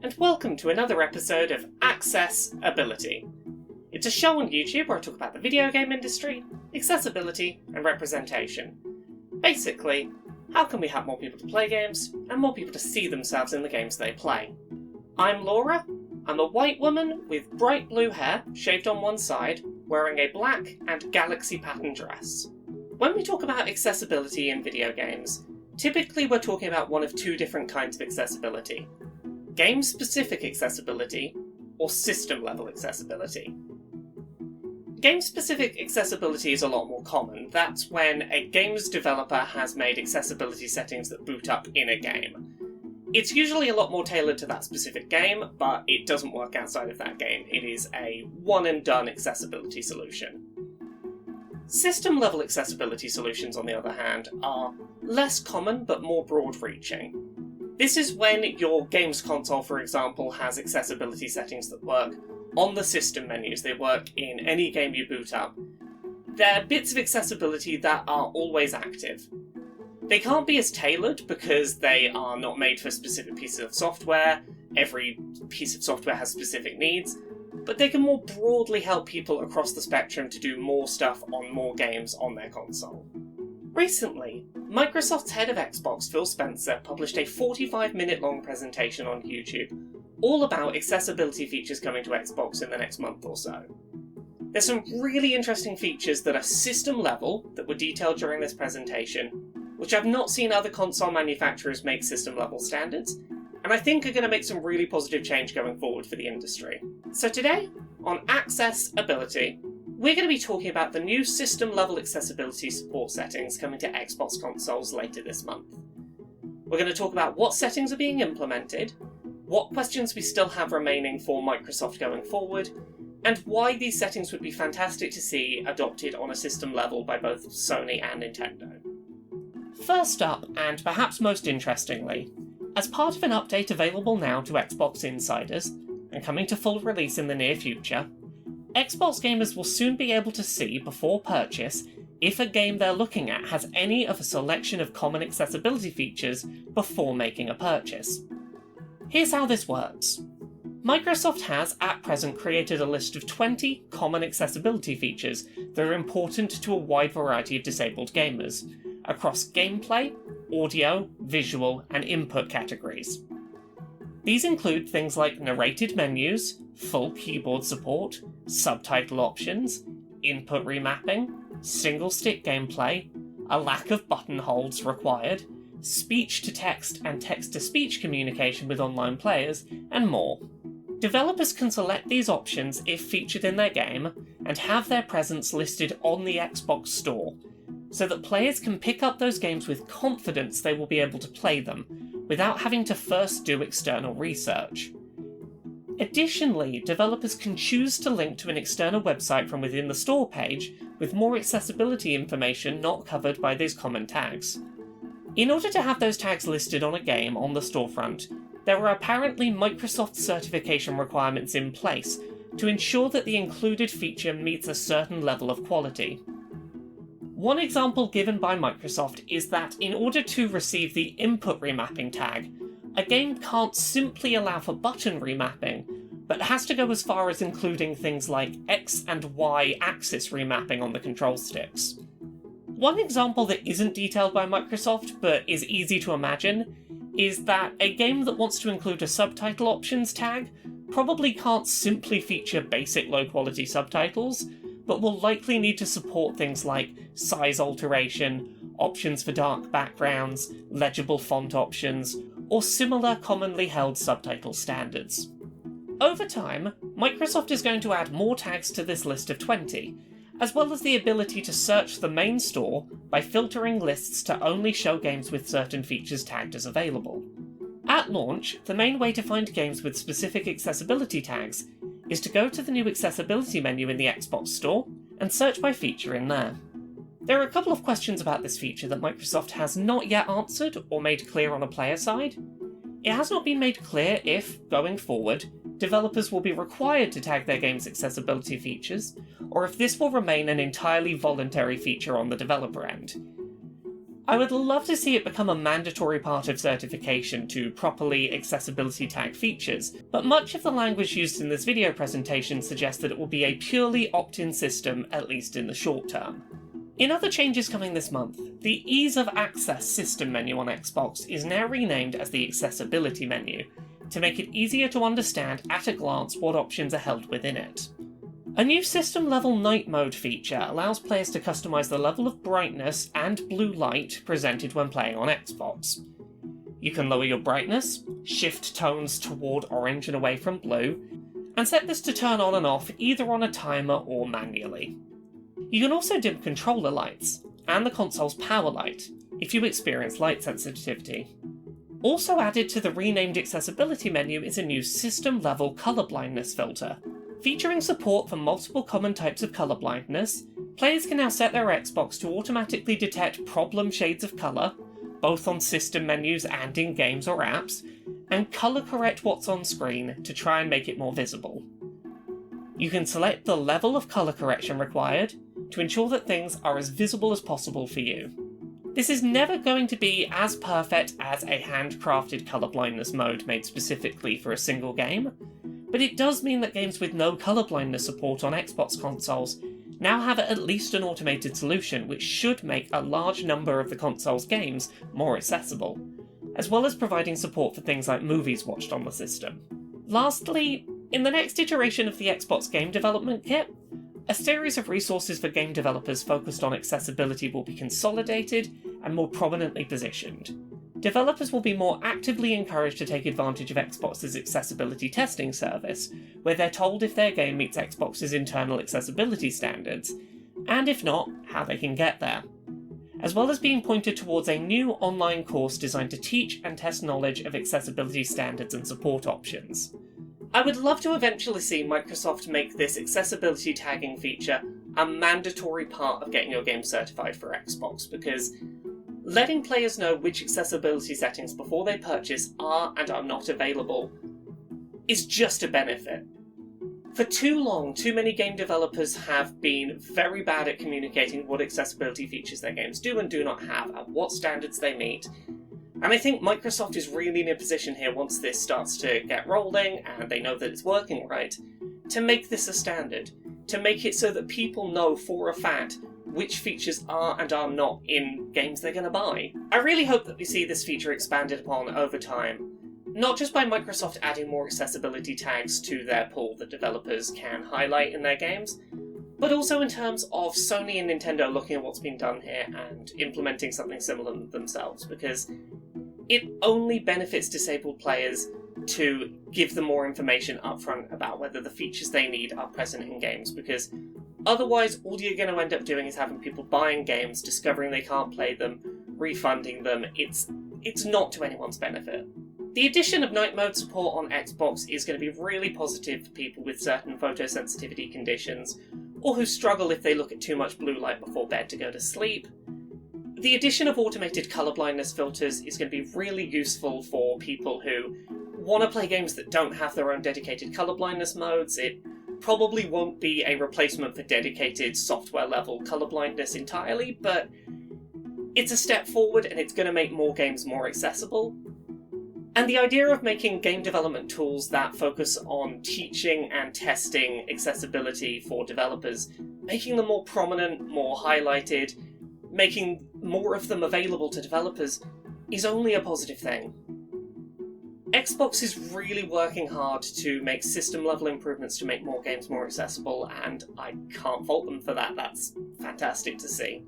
and welcome to another episode of Accessibility. It's a show on YouTube where I talk about the video game industry, accessibility, and representation. Basically, how can we help more people to play games, and more people to see themselves in the games they play? I'm Laura. I'm a white woman with bright blue hair, shaved on one side, wearing a black and galaxy pattern dress. When we talk about accessibility in video games, typically we're talking about one of two different kinds of accessibility. Game-specific accessibility, or system-level accessibility. Game-specific accessibility is a lot more common. That's when a game's developer has made accessibility settings that boot up in a game. It's usually a lot more tailored to that specific game, but it doesn't work outside of that game. It is a one-and-done accessibility solution. System-level accessibility solutions, on the other hand, are less common but more broad-reaching. This is when your games console, for example, has accessibility settings that work on the system menus. They work in any game you boot up. They're bits of accessibility that are always active. They can't be as tailored because they are not made for specific pieces of software. Every piece of software has specific needs, but they can more broadly help people across the spectrum to do more stuff on more games on their console. Recently, Microsoft's head of Xbox, Phil Spencer, published a 45-minute long presentation on YouTube all about accessibility features coming to Xbox in the next month or so. There's some really interesting features that are system level that were detailed during this presentation, which I've not seen other console manufacturers make system level standards, and I think are going to make some really positive change going forward for the industry. So today, on Accessibility, we're going to be talking about the new system-level accessibility support settings coming to Xbox consoles later this month. We're going to talk about what settings are being implemented, what questions we still have remaining for Microsoft going forward, and why these settings would be fantastic to see adopted on a system level by both Sony and Nintendo. First up, and perhaps most interestingly, as part of an update available now to Xbox insiders, and coming to full release in the near future, Xbox gamers will soon be able to see, before purchase, if a game they're looking at has any of a selection of common accessibility features before making a purchase. Here's how this works. Microsoft has, at present, created a list of 20 common accessibility features that are important to a wide variety of disabled gamers, across gameplay, audio, visual, and input categories. These include things like narrated menus, full keyboard support, subtitle options, input remapping, single-stick gameplay, a lack of button holds required, speech-to-text and text-to-speech communication with online players, and more. Developers can select these options if featured in their game, and have their presence listed on the Xbox Store, so that players can pick up those games with confidence they will be able to play them, without having to first do external research. Additionally, developers can choose to link to an external website from within the store page with more accessibility information not covered by these common tags. In order to have those tags listed on a game on the storefront, there are apparently Microsoft certification requirements in place to ensure that the included feature meets a certain level of quality. One example given by Microsoft is that in order to receive the input remapping tag, a game can't simply allow for button remapping, but has to go as far as including things like X and Y axis remapping on the control sticks. One example that isn't detailed by Microsoft, but is easy to imagine, is that a game that wants to include a subtitle options tag probably can't simply feature basic low-quality subtitles, but will likely need to support things like size alteration, options for dark backgrounds, legible font options, or similar commonly held subtitle standards. Over time, Microsoft is going to add more tags to this list of 20, as well as the ability to search the main store by filtering lists to only show games with certain features tagged as available. At launch, the main way to find games with specific accessibility tags is to go to the new accessibility menu in the Xbox Store and search by feature in there. There are a couple of questions about this feature that Microsoft has not yet answered or made clear on a player side. It has not been made clear if, going forward, developers will be required to tag their game's accessibility features, or if this will remain an entirely voluntary feature on the developer end. I would love to see it become a mandatory part of certification to properly accessibility tag features, but much of the language used in this video presentation suggests that it will be a purely opt-in system, at least in the short term. In other changes coming this month, the Ease of Access system menu on Xbox is now renamed as the Accessibility menu, to make it easier to understand at a glance what options are held within it. A new system-level night mode feature allows players to customise the level of brightness and blue light presented when playing on Xbox. You can lower your brightness, shift tones toward orange and away from blue, and set this to turn on and off either on a timer or manually. You can also dim controller lights, and the console's power light, if you experience light sensitivity. Also added to the renamed accessibility menu is a new system-level colourblindness filter. Featuring support for multiple common types of colourblindness, players can now set their Xbox to automatically detect problem shades of colour, both on system menus and in games or apps, and colour correct what's on screen to try and make it more visible. You can select the level of colour correction required to ensure that things are as visible as possible for you. This is never going to be as perfect as a handcrafted colourblindness mode made specifically for a single game, but it does mean that games with no colourblindness support on Xbox consoles now have at least an automated solution which should make a large number of the console's games more accessible, as well as providing support for things like movies watched on the system. Lastly, in the next iteration of the Xbox Game Development Kit, a series of resources for game developers focused on accessibility will be consolidated and more prominently positioned. Developers will be more actively encouraged to take advantage of Xbox's accessibility testing service, where they're told if their game meets Xbox's internal accessibility standards, and if not, how they can get there, as well as being pointed towards a new online course designed to teach and test knowledge of accessibility standards and support options. I would love to eventually see Microsoft make this accessibility tagging feature a mandatory part of getting your game certified for Xbox, because letting players know which accessibility settings before they purchase are and are not available is just a benefit. For too long, too many game developers have been very bad at communicating what accessibility features their games do and do not have, and what standards they meet. And I think Microsoft is really in a position here, once this starts to get rolling and they know that it's working right, to make this a standard, to make it so that people know for a fact which features are and are not in games they're going to buy. I really hope that we see this feature expanded upon over time, not just by Microsoft adding more accessibility tags to their pool that developers can highlight in their games, but also in terms of Sony and Nintendo looking at what's been done here and implementing something similar themselves, because it only benefits disabled players to give them more information upfront about whether the features they need are present in games, because otherwise all you're going to end up doing is having people buying games, discovering they can't play them, refunding them. It's not to anyone's benefit. The addition of night mode support on Xbox is going to be really positive for people with certain photosensitivity conditions, or who struggle if they look at too much blue light before bed to go to sleep. The addition of automated colourblindness filters is going to be really useful for people who want to play games that don't have their own dedicated colourblindness modes. It probably won't be a replacement for dedicated software-level colourblindness entirely, but it's a step forward and it's going to make more games more accessible. And the idea of making game development tools that focus on teaching and testing accessibility for developers, making them more prominent, more highlighted, making more of them available to developers, is only a positive thing. Xbox is really working hard to make system-level improvements to make more games more accessible, and I can't fault them for that. That's fantastic to see.